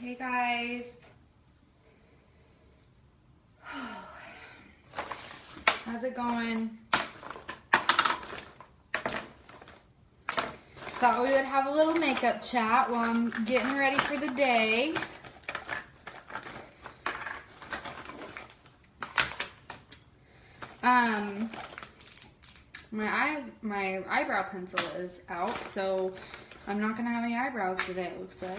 Hey guys. How's it going? Thought we would have a little makeup chat while I'm getting ready for the day. My eyebrow pencil is out, so I'm not gonna have any eyebrows today, it looks like.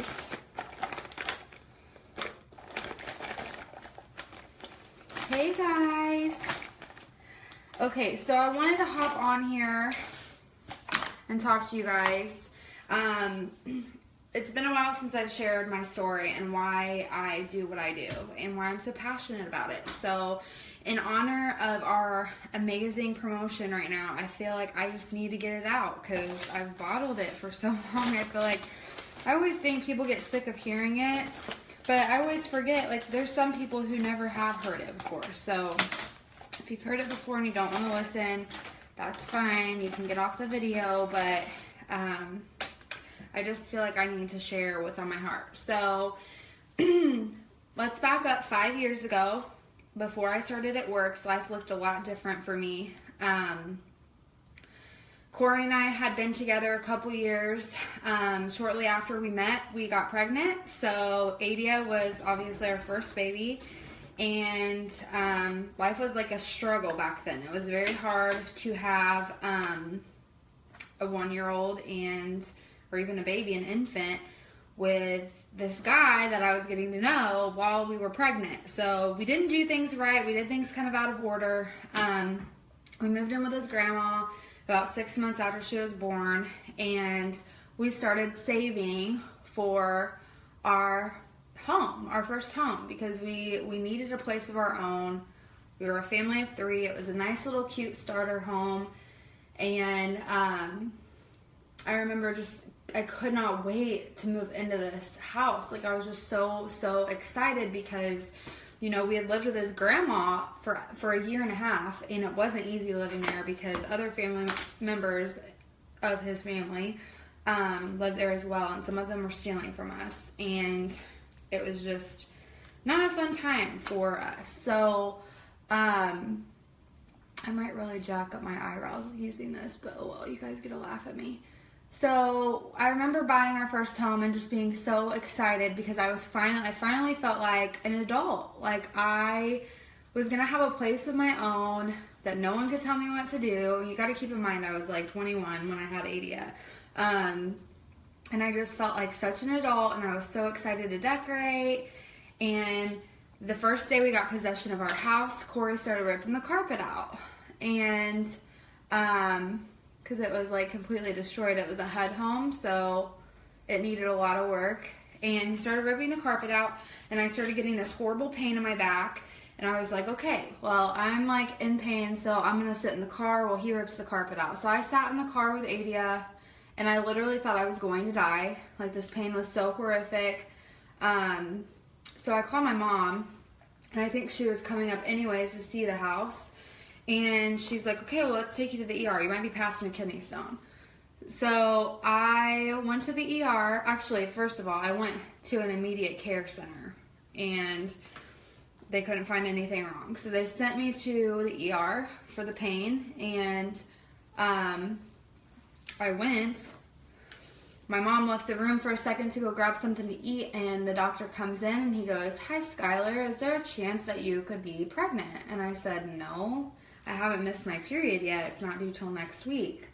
Hey guys. Okay, so I wanted to hop on here and talk to you guys. It's been a while since I've shared my story and why I do what I do and why I'm so passionate about it. So in honor of our amazing promotion right now, I feel like I just need to get it out because I've bottled it for so long. I feel like I always think people get sick of hearing it, but I always forget, like, there's some people who never have heard it before. So if you've heard it before and you don't want to listen, that's fine. You can get off the video, but I just feel like I need to share what's on my heart. So let's back up 5 years ago. Before I started at Works, life looked a lot different for me. Corey and I had been together a couple years. Shortly after we met, we got pregnant. So Adia was obviously our first baby. And life was like a struggle back then. It was very hard to have a 1-year-old or even a baby, an infant, with this guy that I was getting to know while we were pregnant. So we didn't do things right. We did things kind of out of order. We moved in with his grandma about 6 months after she was born, and we started saving for our home, our first home, because we needed a place of our own. We were a family of 3. It was a nice little cute starter home, and I remember I could not wait to move into this house. Like, I was just so excited because, you know, we had lived with his grandma for 1.5 years, and it wasn't easy living there because other family members of his family lived there as well, and some of them were stealing from us, and it was just not a fun time for us. So I might really jack up my eyebrows using this, but oh well, you guys get to laugh at me. So I remember buying our first home and just being so excited because I finally felt like an adult. Like, I was gonna have a place of my own that no one could tell me what to do. You got to keep in mind I was like 21 when I had Adia, and I just felt like such an adult, and I was so excited to decorate. And the first day we got possession of our house, Corey started ripping the carpet out, and because it was like completely destroyed. It was a HUD home, so it needed a lot of work. And he started ripping the carpet out, and I started getting this horrible pain in my back. And I was like, okay, well, I'm like in pain, so I'm gonna sit in the car while he rips the carpet out. So I sat in the car with Adia, and I literally thought I was going to die. Like, this pain was so horrific. So I called my mom, and I think she was coming up anyways to see the house. And she's like, okay, well, let's take you to the ER. You might be passing a kidney stone. So I went to the ER. Actually, first of all, I went to an immediate care center, and they couldn't find anything wrong. So they sent me to the ER for the pain, and I went. My mom left the room for a second to go grab something to eat, and the doctor comes in, and he goes, hi, Skylar, is there a chance that you could be pregnant? And I said, no. I haven't missed my period yet. It's not due till next week.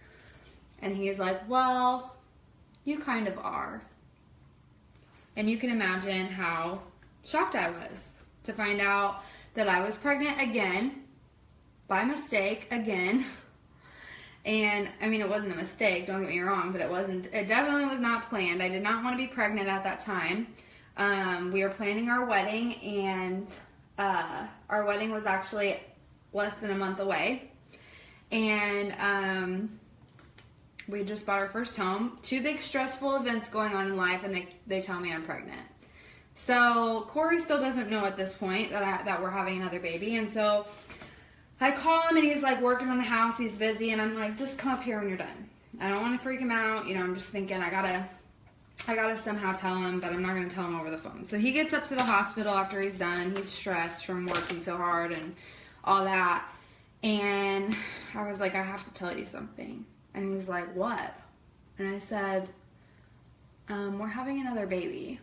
And he's like, well, you kind of are. And you can imagine how shocked I was to find out that I was pregnant again, by mistake, again. And I mean, it wasn't a mistake, don't get me wrong, but it definitely was not planned. I did not want to be pregnant at that time. We were planning our wedding, and our wedding was actually less than a month away, and we just bought our first home. 2 big stressful events going on in life, and they tell me I'm pregnant. So Corey still doesn't know at this point that we're having another baby, and so I call him, and he's like working on the house, he's busy, and I'm like, just come up here when you're done. I don't want to freak him out, you know, I'm just thinking I gotta I gotta somehow tell him, but I'm not gonna tell him over the phone. So he gets up to the hospital after he's done, and he's stressed from working so hard and all that. And I was like, I have to tell you something. And he's like, what? And I said, we're having another baby.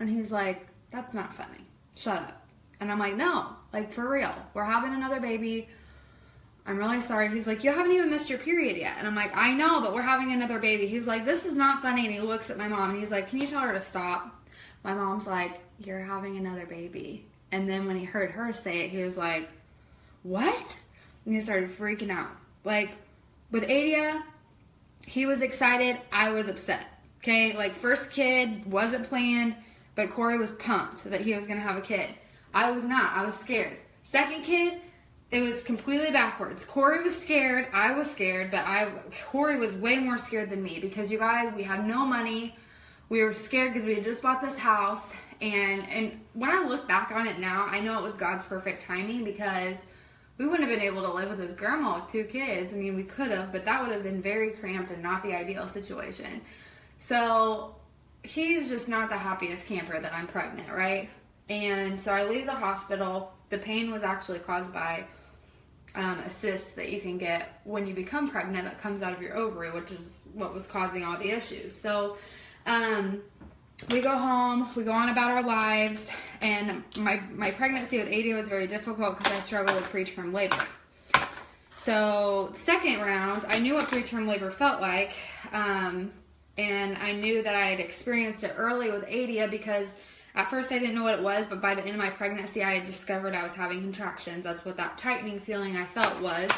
And he's like, that's not funny. Shut up. And I'm like, no, like for real. We're having another baby. I'm really sorry. He's like, you haven't even missed your period yet. And I'm like, I know, but we're having another baby. He's like, this is not funny. And he looks at my mom and he's like, can you tell her to stop? My mom's like, you're having another baby. And then when he heard her say it, he was like, what? And he started freaking out. Like, with Adia, he was excited. I was upset. Okay? Like, first kid wasn't planned, but Corey was pumped that he was going to have a kid. I was not. I was scared. Second kid, it was completely backwards. Corey was scared. I was scared, but Corey was way more scared than me because, you guys, we had no money. We were scared because we had just bought this house. And when I look back on it now, I know it was God's perfect timing because we wouldn't have been able to live with his grandma with 2 kids. I mean, we could have, but that would have been very cramped and not the ideal situation. So he's just not the happiest camper that I'm pregnant, right? And so I leave the hospital. The pain was actually caused by a cyst that you can get when you become pregnant that comes out of your ovary, which is what was causing all the issues. So we go home, we go on about our lives, and my pregnancy with Adia was very difficult because I struggled with preterm labor. So the second round, I knew what preterm labor felt like, and I knew that I had experienced it early with Adia because at first I didn't know what it was, but by the end of my pregnancy I had discovered I was having contractions. That's what that tightening feeling I felt was.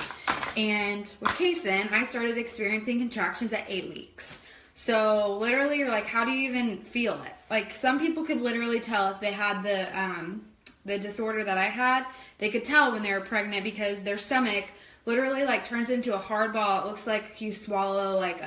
And with Kason, I started experiencing contractions at 8 weeks. So literally you're like, how do you even feel it? Like, some people could literally tell if they had the disorder that I had. They could tell when they were pregnant because their stomach literally like turns into a hard ball. It looks like you swallow like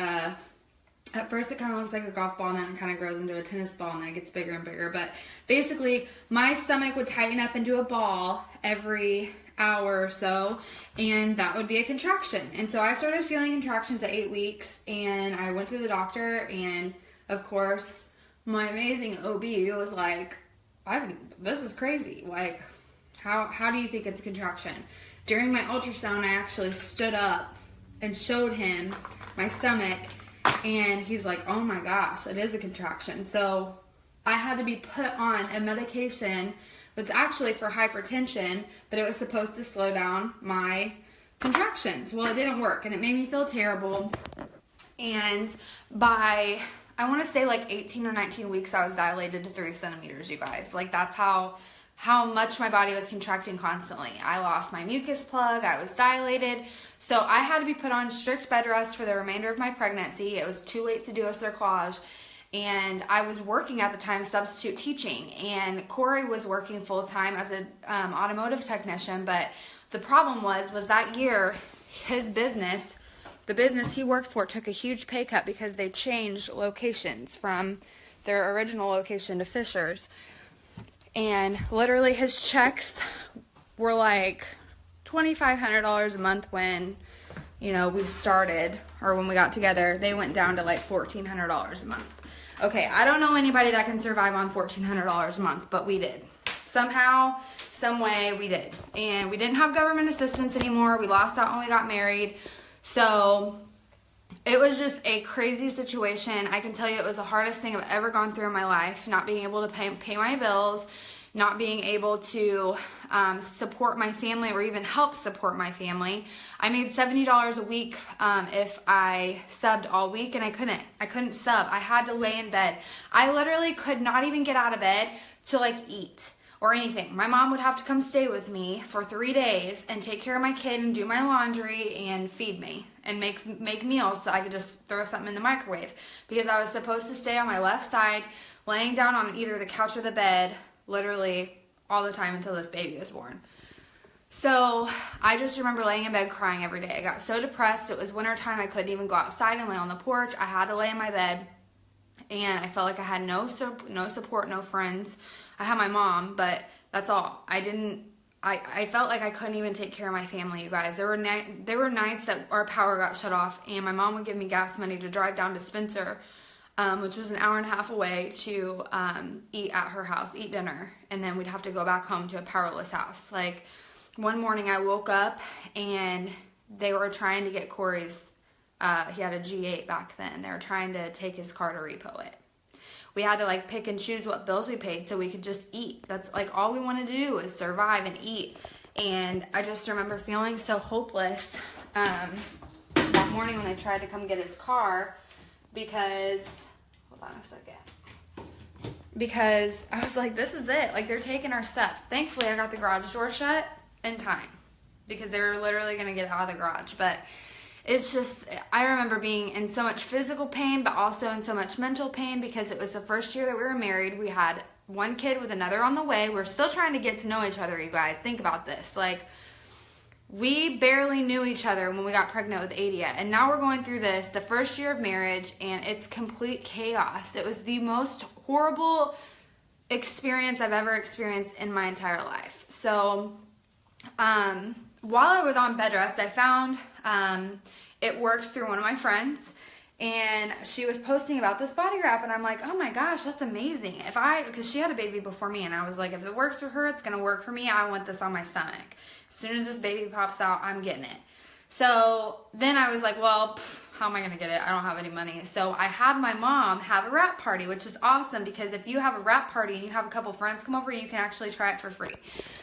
at first it kind of looks like a golf ball, and then it kind of grows into a tennis ball, and then it gets bigger and bigger. But basically, my stomach would tighten up into a ball every hour or so, and that would be a contraction. And so I started feeling contractions at 8 weeks, and I went to the doctor, and of course, my amazing OB was like, this is crazy. Like, how do you think it's a contraction? During my ultrasound, I actually stood up and showed him my stomach, and he's like, oh my gosh, it is a contraction. So I had to be put on a medication that's actually for hypertension, but it was supposed to slow down my contractions. Well, it didn't work, and it made me feel terrible. And by, I want to say like 18 or 19 weeks, I was dilated to 3 centimeters, you guys. Like, that's how much my body was contracting constantly. I lost my mucus plug. I was dilated. So I had to be put on strict bed rest for the remainder of my pregnancy. It was too late to do a cerclage. And I was working at the time substitute teaching. And Corey was working full time as an automotive technician. But the problem was that year, his business, the business he worked for, took a huge pay cut because they changed locations from their original location to Fisher's. And literally his checks were like $2,500 a month when, you know, we started, or when we got together. They went down to like $1,400 a month. Okay, I don't know anybody that can survive on $1,400 a month, but we did. Somehow, some way, we did. And we didn't have government assistance anymore. We lost that when we got married. So it was just a crazy situation. I can tell you it was the hardest thing I've ever gone through in my life, not being able to pay my bills, not being able to support my family or even help support my family. I made $70 a week if I subbed all week, and I couldn't sub. I had to lay in bed. I literally could not even get out of bed to like eat or anything. My mom would have to come stay with me for 3 days and take care of my kid and do my laundry and feed me and make meals so I could just throw something in the microwave, because I was supposed to stay on my left side laying down on either the couch or the bed literally all the time until this baby was born. So I just remember laying in bed crying every day. I got so depressed. It was wintertime. I couldn't even go outside and lay on the porch. I had to lay in my bed, and I felt like I had no support, no friends. I had my mom, but that's all. I felt like I couldn't even take care of my family, you guys. There were nights that our power got shut off, and my mom would give me gas money to drive down to Spencer which was an hour and a half away, to eat at her house, eat dinner, and then we'd have to go back home to a powerless house. Like, one morning I woke up and they were trying to get Corey's, he had a G8 back then. They were trying to take his car to repo it. We had to like pick and choose what bills we paid so we could just eat. That's like all we wanted to do was survive and eat. And I just remember feeling so hopeless that morning when they tried to come get his car, because, hold on a second, because I was like, this is it. Like, they're taking our stuff. Thankfully, I got the garage door shut in time because they were literally going to get out of the garage. But it's just, I remember being in so much physical pain, but also in so much mental pain, because it was the first year that we were married. We had one kid with another on the way. We're still trying to get to know each other, you guys. Think about this. Like, we barely knew each other when we got pregnant with Adia, and now we're going through this, the first year of marriage, and it's complete chaos. It was the most horrible experience I've ever experienced in my entire life. So, while I was on bed rest, I found it worked through one of my friends, and she was posting about this body wrap, and I'm like, oh my gosh, that's amazing. Because she had a baby before me, and I was like, if it works for her, it's gonna work for me. I want this on my stomach. As soon as this baby pops out, I'm getting it. So then I was like, well, how am I gonna get it? I don't have any money. So I had my mom have a wrap party, which is awesome, because if you have a wrap party and you have a couple friends come over, you can actually try it for free.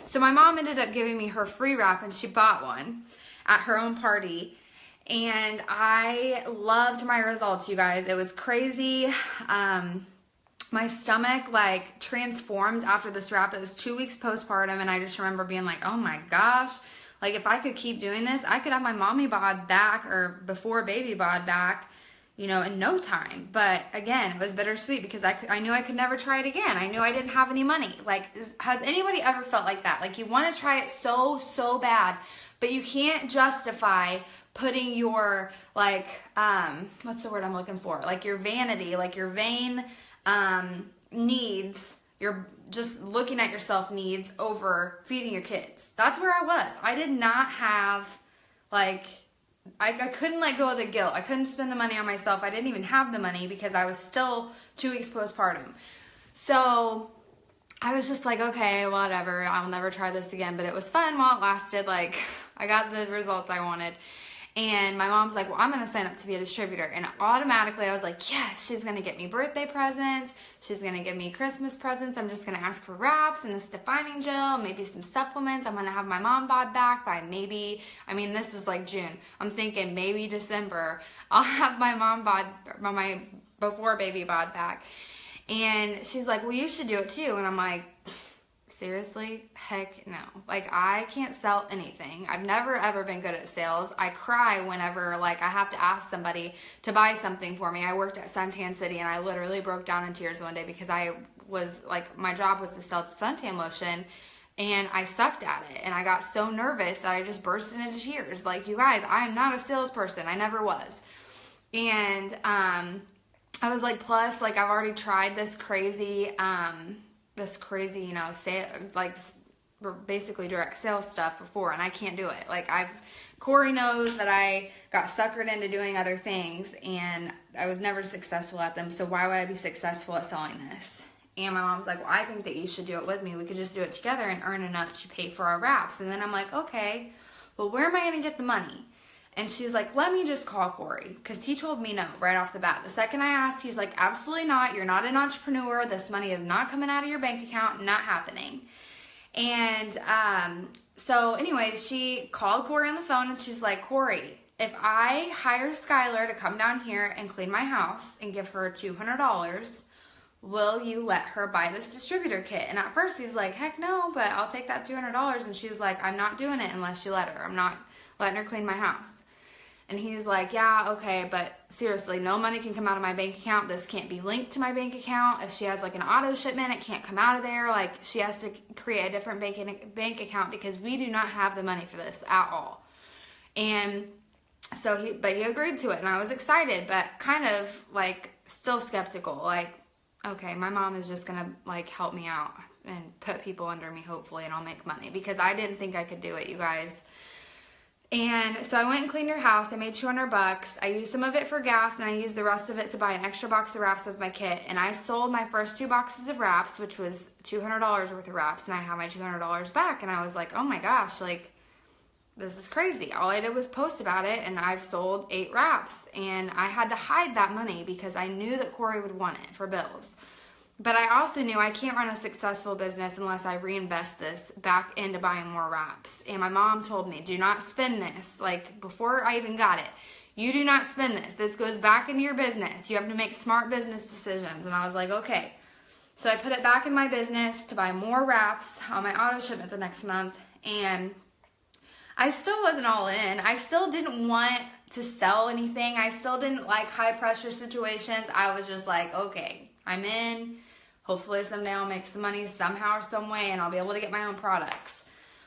So my mom ended up giving me her free wrap, and she bought one at her own party. And I loved my results, you guys. It was crazy. My stomach like transformed after this wrap. It was 2 weeks postpartum, and I just remember being like, oh my gosh, like if I could keep doing this, I could have my mommy bod back, or before baby bod back, you know, in no time. But again, it was bittersweet because I knew I could never try it again. I knew I didn't have any money. Like, has anybody ever felt like that? Like, you want to try it so bad, but you can't justify putting your, like, what's the word I'm looking for? Like your vanity, like your vain needs, your just looking at yourself needs over feeding your kids. That's where I was. I did not have, like, I couldn't let go of the guilt. I couldn't spend the money on myself. I didn't even have the money because I was still 2 weeks postpartum. So I was just like, okay, whatever. I'll never try this again. But it was fun while it lasted. Like, I got the results I wanted. And my mom's like, well, I'm going to sign up to be a distributor. And automatically I was like, yes, she's going to get me birthday presents. She's going to give me Christmas presents. I'm just going to ask for wraps and this defining gel, maybe some supplements. I'm going to have my mom bod back by maybe, I mean, this was like June. I'm thinking maybe December. I'll have my mom bod, my before baby bod back. And she's like, well, you should do it too. And I'm like, seriously? Heck no. Like, I can't sell anything. I've never ever been good at sales. I cry whenever, like, I have to ask somebody to buy something for me. I worked at Suntan City, and I literally broke down in tears one day because I was, like, my job was to sell suntan lotion, and I sucked at it. And I got so nervous that I just burst into tears. Like, you guys, I am not a salesperson. I never was. And I was like, plus, like, I've already tried this crazy, you know, like basically direct sales stuff before, and I can't do it. Like, Corey knows that I got suckered into doing other things, and I was never successful at them, so why would I be successful at selling this? And my mom's like, well, I think that you should do it with me. We could just do it together and earn enough to pay for our wraps. And then I'm like, okay, well, where am I going to get the money? And she's like, let me just call Corey, because he told me no right off the bat. The second I asked, he's like, absolutely not. You're not an entrepreneur. This money is not coming out of your bank account. Not happening. And so anyways, she called Corey on the phone, and she's like, Corey, if I hire Skylar to come down here and clean my house and give her $200, will you let her buy this distributor kit? And at first he's like, heck no, but I'll take that $200. And she's like, I'm not doing it unless you let her. I'm not letting her clean my house. And he's like, yeah, okay, but seriously, no money can come out of my bank account. This can't be linked to my bank account. If she has like an auto shipment, it can't come out of there. Like, she has to create a different bank account because we do not have the money for this at all. And so he agreed to it, and I was excited, but kind of like still skeptical. Like, okay, my mom is just gonna like help me out and put people under me, hopefully, and I'll make money, because I didn't think I could do it, you guys. And so I went and cleaned her house. I made $200. I used some of it for gas, and I used the rest of it to buy an extra box of wraps with my kit. And I sold my first 2 boxes of wraps, which was $200 worth of wraps, and I have my $200 back. And I was like, oh my gosh, like, this is crazy. All I did was post about it, and I've sold 8 wraps. And I had to hide that money because I knew that Corey would want it for bills. But I also knew I can't run a successful business unless I reinvest this back into buying more wraps. And my mom told me, do not spend this. Like, before I even got it, you do not spend this. This goes back into your business. You have to make smart business decisions. And I was like, okay. So I put it back in my business to buy more wraps on my auto shipment the next month. And I still wasn't all in. I still didn't want to sell anything. I still didn't like high pressure situations. I was just like, okay, I'm in. Hopefully someday I'll make some money somehow or some way, and I'll be able to get my own products.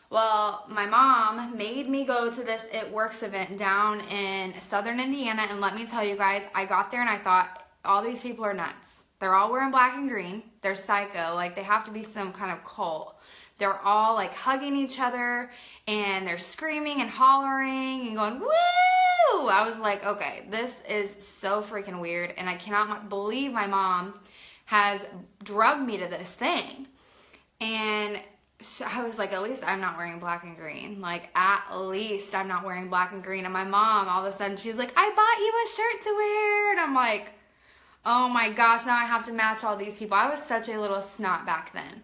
Well, my mom made me go to this It Works event down in southern Indiana, and let me tell you guys, I got there and I thought, all these people are nuts. They're all wearing black and green. They're psycho. Like, they have to be some kind of cult. They're all like hugging each other, and they're screaming and hollering and going, woo! I was like, okay, this is so freaking weird, and I cannot believe my mom has drugged me to this thing. And so I was like, at least I'm not wearing black and green. Like, at least I'm not wearing black and green. And my mom, all of a sudden, she's like, I bought you a shirt to wear. And I'm like, oh my gosh, now I have to match all these people. I was such a little snot back then.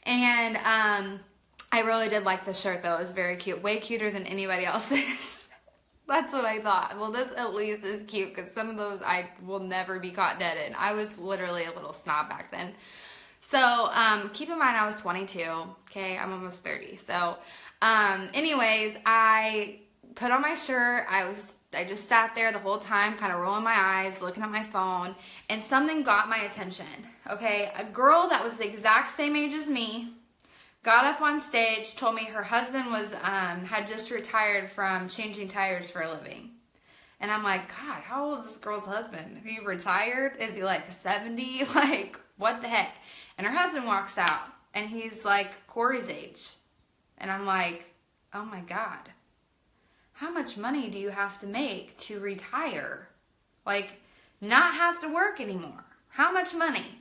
And I really did like the shirt, though. It was very cute. Way cuter than anybody else's. That's what I thought. Well, this at least is cute, because some of those I will never be caught dead in. I was literally a little snob back then. So, keep in mind I was 22, okay? I'm almost 30. So, anyways, I put on my shirt. I just sat there the whole time, kind of rolling my eyes, looking at my phone, and something got my attention, okay? A girl that was the exact same age as me got up on stage, told me her husband was had just retired from changing tires for a living. And I'm like, God, how old is this girl's husband? Have you retired? Is he like 70? Like, what the heck? And her husband walks out, and he's like Corey's age. And I'm like, oh my God, how much money do you have to make to retire? Like, not have to work anymore. How much money?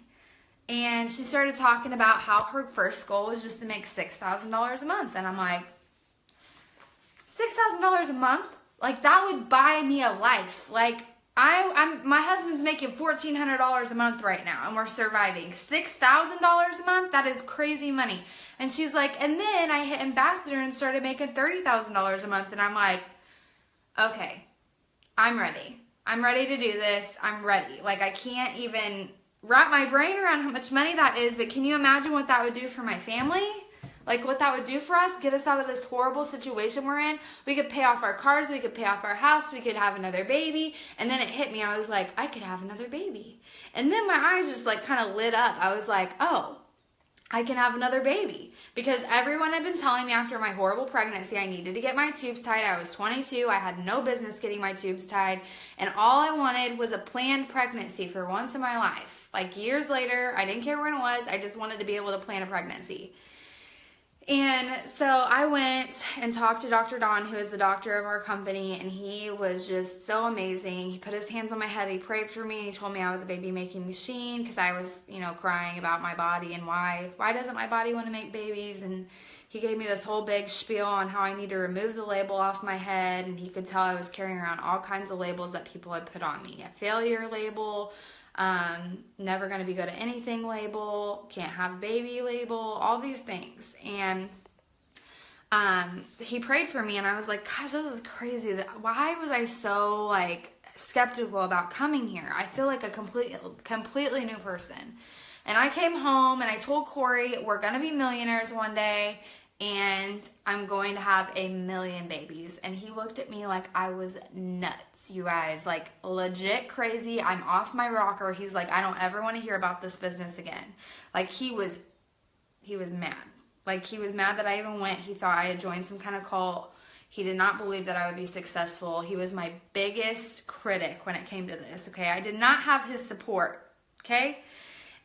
And she started talking about how her first goal was just to make $6,000 a month. And I'm like, $6,000 a month? Like, that would buy me a life. Like, my husband's making $1,400 a month right now, and we're surviving. $6,000 a month? That is crazy money. And she's like, and then I hit ambassador and started making $30,000 a month. And I'm like, okay, I'm ready. I'm ready to do this. I'm ready. Like, I can't even wrap my brain around how much money that is, but can you imagine what that would do for my family? Like, what that would do for us, get us out of this horrible situation we're in. We could pay off our cars, we could pay off our house, we could have another baby. And then it hit me, I was like, I could have another baby. And then my eyes just like kind of lit up. I was like, oh, I can have another baby. Because everyone had been telling me after my horrible pregnancy I needed to get my tubes tied. I was 22. I had no business getting my tubes tied. And all I wanted was a planned pregnancy for once in my life. Like, years later, I didn't care when it was. I just wanted to be able to plan a pregnancy. And so I went and talked to Dr. Don, who is the doctor of our company, and he was just so amazing. He put his hands on my head, he prayed for me, and he told me I was a baby-making machine, because I was, crying about my body and why doesn't my body want to make babies? And he gave me this whole big spiel on how I need to remove the label off my head, and he could tell I was carrying around all kinds of labels that people had put on me. A failure label, never going to be good at anything label, can't have baby label, all these things. And he prayed for me, and I was like, gosh, this is crazy. Why was I so skeptical about coming here? I feel like a completely new person. And I came home and I told Corey, we're going to be millionaires one day, and I'm going to have 1 million babies. And he looked at me like I was nuts, you guys, like legit crazy. I'm off my rocker. He's like, I don't ever want to hear about this business again. Like, he was mad. Like, he was mad that I even went. He thought I had joined some kind of cult. He did not believe that I would be successful. He was my biggest critic when it came to this, okay? I did not have his support, okay?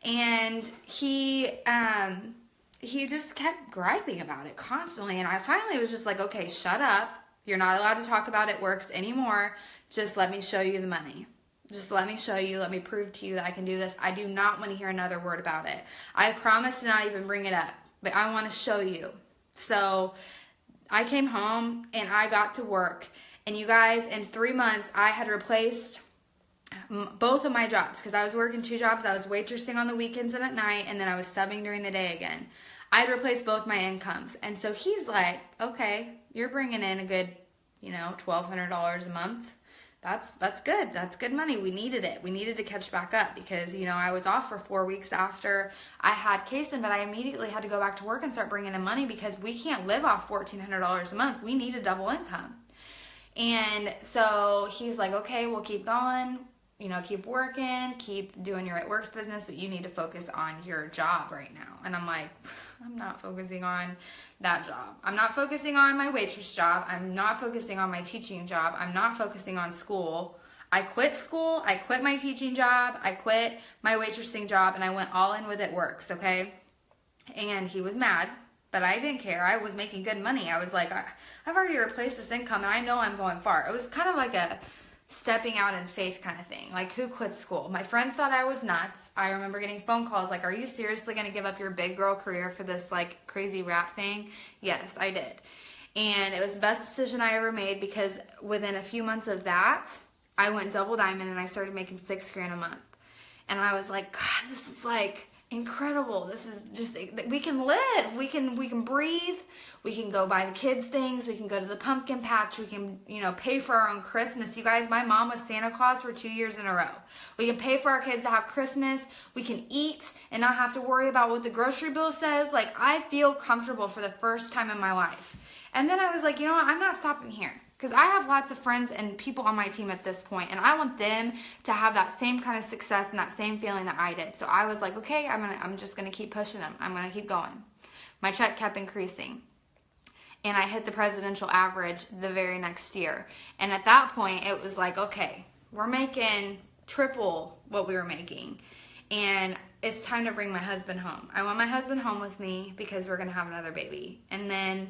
And he just kept griping about it constantly. And I finally was just like, okay, shut up. You're not allowed to talk about it works anymore. Just let me show you the money. Just let me show you, let me prove to you that I can do this. I do not want to hear another word about it. I promise to not even bring it up, but I want to show you. So I came home and I got to work. And you guys, in 3 months, I had replaced both of my jobs because I was working 2 jobs. I was waitressing on the weekends and at night, and then I was subbing during the day again. I had replaced both my incomes. And so he's like, okay, you're bringing in a good, $1,200 a month. That's good. That's good money. We needed it. We needed to catch back up because, I was off for 4 weeks after I had Kason, but I immediately had to go back to work and start bringing in money because we can't live off $1,400 a month. We need a double income. And so he's like, okay, we'll keep going, keep working, keep doing your works business, but you need to focus on your job right now. And I'm like, I'm not focusing on that job. I'm not focusing on my waitress job. I'm not focusing on my teaching job. I'm not focusing on school. I quit school. I quit my teaching job. I quit my waitressing job, and I went all in with It Works, okay? And he was mad. But I didn't care. I was making good money. I was like, I've already replaced this income and I know I'm going far. It was kind of like a stepping out in faith kind of thing. Like, who quit school? My friends thought I was nuts. I remember getting phone calls like, are you seriously going to give up your big girl career for this like crazy rap thing? Yes, I did. And it was the best decision I ever made because within a few months of that, I went double diamond and I started making $6,000 a month. And I was like, God, this is like incredible. This is just, we can live, we can breathe, we can go buy the kids things, we can go to the pumpkin patch, we can, pay for our own Christmas. You guys, my mom was Santa Claus for 2 years in a row. We can pay for our kids to have Christmas, we can eat and not have to worry about what the grocery bill says. Like, I feel comfortable for the first time in my life. And then I was like, I'm not stopping here. Because I have lots of friends and people on my team at this point, and I want them to have that same kind of success and that same feeling that I did. So I was like, okay, I'm just gonna keep pushing them. I'm gonna keep going. My check kept increasing, and I hit the presidential average the very next year. And at that point, it was like, okay, we're making triple what we were making, and it's time to bring my husband home. I want my husband home with me because we're gonna have another baby. And then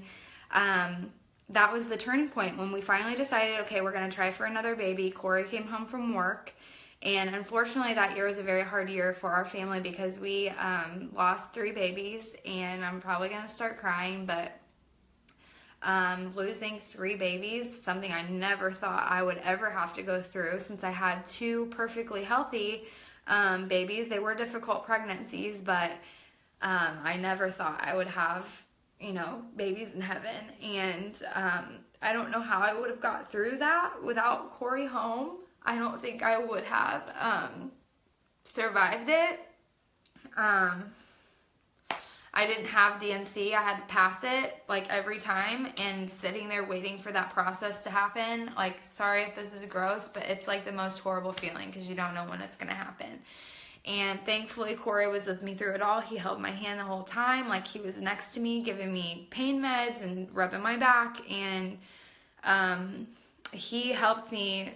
that was the turning point when we finally decided, okay, we're going to try for another baby. Corey came home from work, and unfortunately that year was a very hard year for our family because we lost 3 babies, and I'm probably going to start crying, but losing 3 babies, something I never thought I would ever have to go through since I had 2 perfectly healthy babies. They were difficult pregnancies, but I never thought I would have babies in heaven. And I don't know how I would have got through that without Corey home. I don't think I would have survived it. I didn't have DNC. I had to pass it like every time, and sitting there waiting for that process to happen. Like, sorry if this is gross, but it's like the most horrible feeling because you don't know when it's going to happen. And thankfully, Corey was with me through it all. He held my hand the whole time. Like, he was next to me, giving me pain meds and rubbing my back. And he helped me,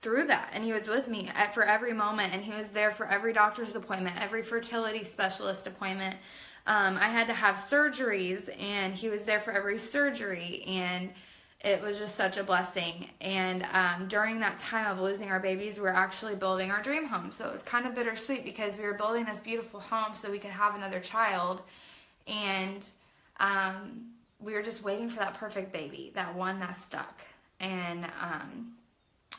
through that. And he was with me for every moment. And he was there for every doctor's appointment, every fertility specialist appointment. I had to have surgeries, and he was there for every surgery. And it was just such a blessing. And during that time of losing our babies, we were actually building our dream home. So it was kind of bittersweet because we were building this beautiful home so we could have another child. And we were just waiting for that perfect baby, that one that stuck. And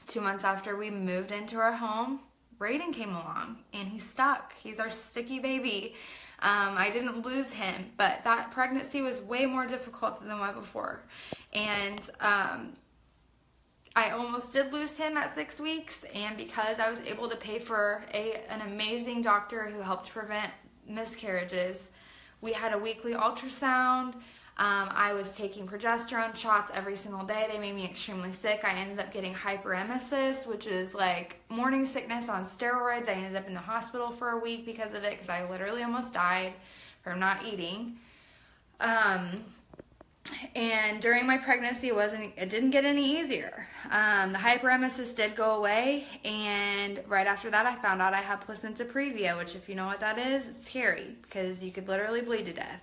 2 months after we moved into our home, Brayden came along, and he stuck. He's our sticky baby. I didn't lose him, but that pregnancy was way more difficult than the one before. And I almost did lose him at 6 weeks, and because I was able to pay for an amazing doctor who helped prevent miscarriages, we had a weekly ultrasound. I was taking progesterone shots every single day. They made me extremely sick. I ended up getting hyperemesis, which is like morning sickness on steroids. I ended up in the hospital for a week because of it, because I literally almost died from not eating. And during my pregnancy, it didn't get any easier. The hyperemesis did go away, and right after that, I found out I had placenta previa, which, if you know what that is, it's scary because you could literally bleed to death.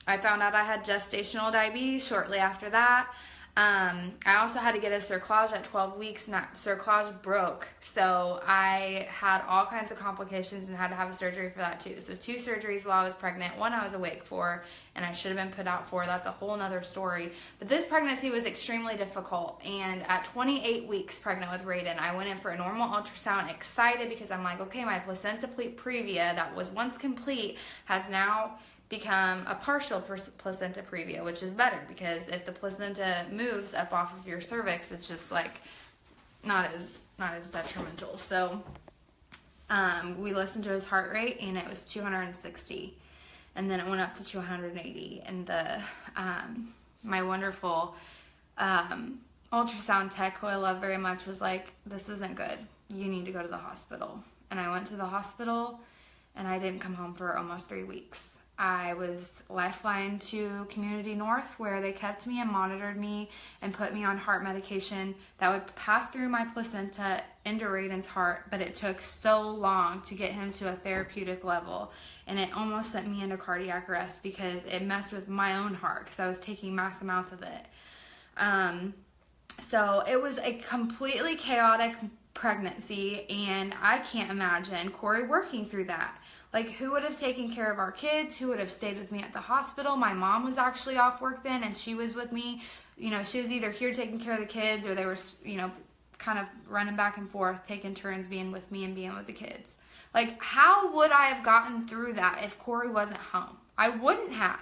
I found out I had gestational diabetes shortly after that. I also had to get a cerclage at 12 weeks, and that cerclage broke. So I had all kinds of complications and had to have a surgery for that too. So 2 surgeries while I was pregnant. One I was awake for, and I should have been put out for. That's a whole nother story. But this pregnancy was extremely difficult. And at 28 weeks pregnant with Raiden, I went in for a normal ultrasound, excited because I'm like, okay, my placenta previa that was once complete has now become a partial placenta previa, which is better because if the placenta moves up off of your cervix, it's just like not as detrimental. So we listened to his heart rate, and it was 260, and then it went up to 280. And the my wonderful ultrasound tech, who I love very much, was like, "This isn't good. You need to go to the hospital." And I went to the hospital, and I didn't come home for almost 3 weeks. I was lifelined to Community North, where they kept me and monitored me and put me on heart medication that would pass through my placenta into Raiden's heart, but it took so long to get him to a therapeutic level, and it almost sent me into cardiac arrest because it messed with my own heart because I was taking mass amounts of it. So it was a completely chaotic pregnancy, and I can't imagine Corey working through that. Like, who would have taken care of our kids? Who would have stayed with me at the hospital? My mom was actually off work then, and she was with me. You know, she was either here taking care of the kids, or they were, you know, kind of running back and forth, taking turns being with me and being with the kids. Like, how would I have gotten through that if Corey wasn't home? I wouldn't have.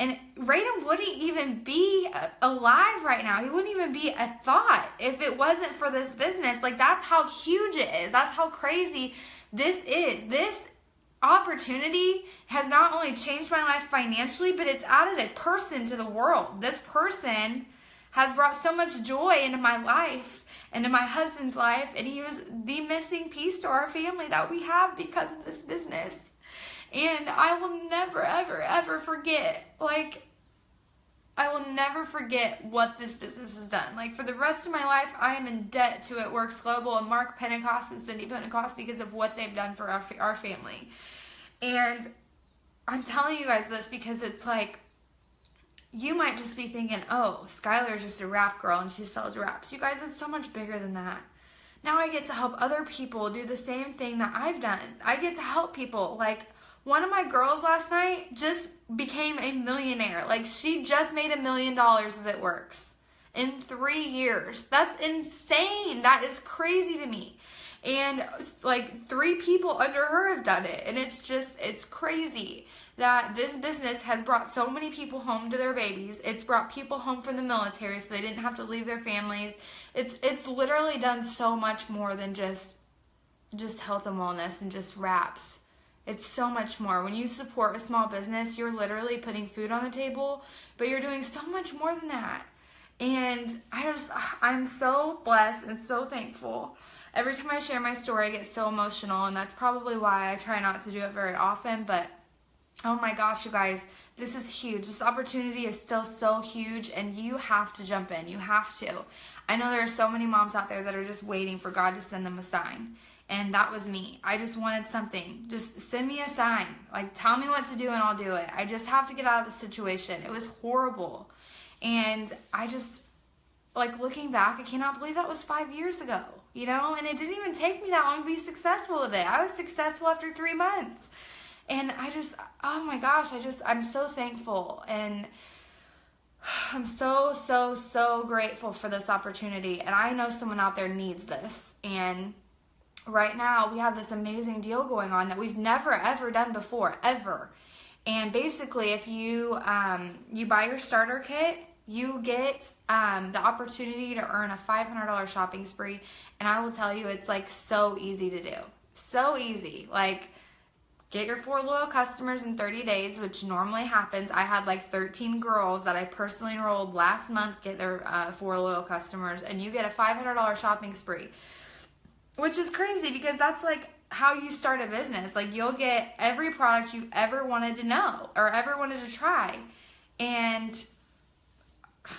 And Raiden wouldn't even be alive right now. He wouldn't even be a thought if it wasn't for this business. Like, that's how huge it is. That's how crazy this is. This opportunity has not only changed my life financially, but it's added a person to the world. This person has brought so much joy into my life, into my husband's life, and he was the missing piece to our family that we have because of this business. And I will never, ever, ever forget, I will never forget what this business has done. Like, for the rest of my life, I am in debt to It Works Global and Mark Pentecost and Cindy Pentecost because of what they've done for our family. And I'm telling you guys this because it's like, you might just be thinking, oh, Skylar is just a wrap girl and she sells wraps. You guys, it's so much bigger than that. Now I get to help other people do the same thing that I've done. I get to help people. Like, one of my girls last night just became a millionaire. Like, she just made $1 million with It Works in 3 years. That's insane. That is crazy to me. And like 3 people under her have done it. And it's crazy that this business has brought so many people home to their babies. It's brought people home from the military so they didn't have to leave their families. It's literally done so much more than just health and wellness and just wraps. It's so much more. When you support a small business, you're literally putting food on the table, but you're doing so much more than that. And I'm so blessed and so thankful. Every time I share my story, I get so emotional, and that's probably why I try not to do it very often, but oh my gosh, you guys, this is huge. This opportunity is still so huge, and you have to jump in. You have to. I know there are so many moms out there that are just waiting for God to send them a sign. And that was me. I just wanted something. Just send me a sign. Like, tell me what to do and I'll do it. I just have to get out of the situation. It was horrible. And I just, like, looking back, I cannot believe that was 5 years ago, you know? And it didn't even take me that long to be successful with it. I was successful after 3 months. And oh my gosh, I'm so thankful. And I'm so, so, so grateful for this opportunity. And I know someone out there needs this. And right now, we have this amazing deal going on that we've never, ever done before, ever. And basically, if you buy your starter kit, you get the opportunity to earn a $500 shopping spree. And I will tell you, it's like so easy to do. So easy. Like, get your 4 loyal customers in 30 days, which normally happens. I had like 13 girls that I personally enrolled last month get their 4 loyal customers, and you get a $500 shopping spree. Which is crazy because that's like how you start a business. Like, you'll get every product you've ever wanted to know or ever wanted to try. And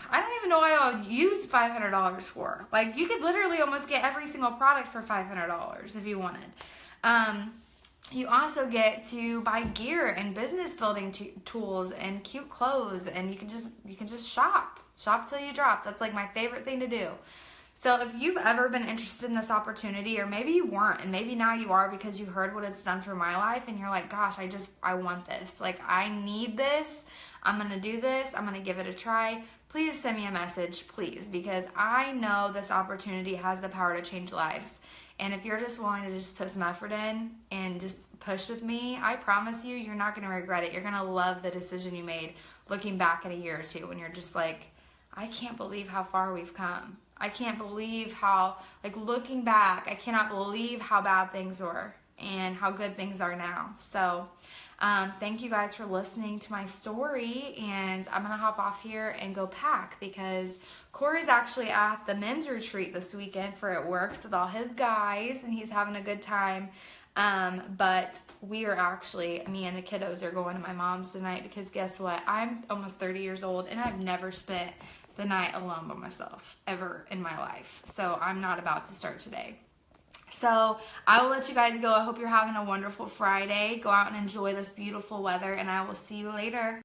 I don't even know what I would use $500 for. Like, you could literally almost get every single product for $500 if you wanted. you also get to buy gear and business building tools and cute clothes, and you can just shop till you drop. That's like my favorite thing to do. So if you've ever been interested in this opportunity, or maybe you weren't, and maybe now you are because you heard what it's done for my life, and you're like, gosh, I want this. Like, I need this. I'm going to do this. I'm going to give it a try. Please send me a message, please, because I know this opportunity has the power to change lives. And if you're just willing to just put some effort in and just push with me, I promise you, you're not going to regret it. You're going to love the decision you made looking back at a year or two when you're just like, I can't believe how far we've come. I can't believe how, like, looking back, I cannot believe how bad things were and how good things are now. So thank you guys for listening to my story, and I'm going to hop off here and go pack because Corey's actually at the men's retreat this weekend for It Works with all his guys, and he's having a good time. But we are actually, me and the kiddos are going to my mom's tonight because guess what? I'm almost 30 years old, and I've never spent the night alone by myself ever in my life. So I'm not about to start today. So I will let you guys go. I hope you're having a wonderful Friday. Go out and enjoy this beautiful weather, and I will see you later.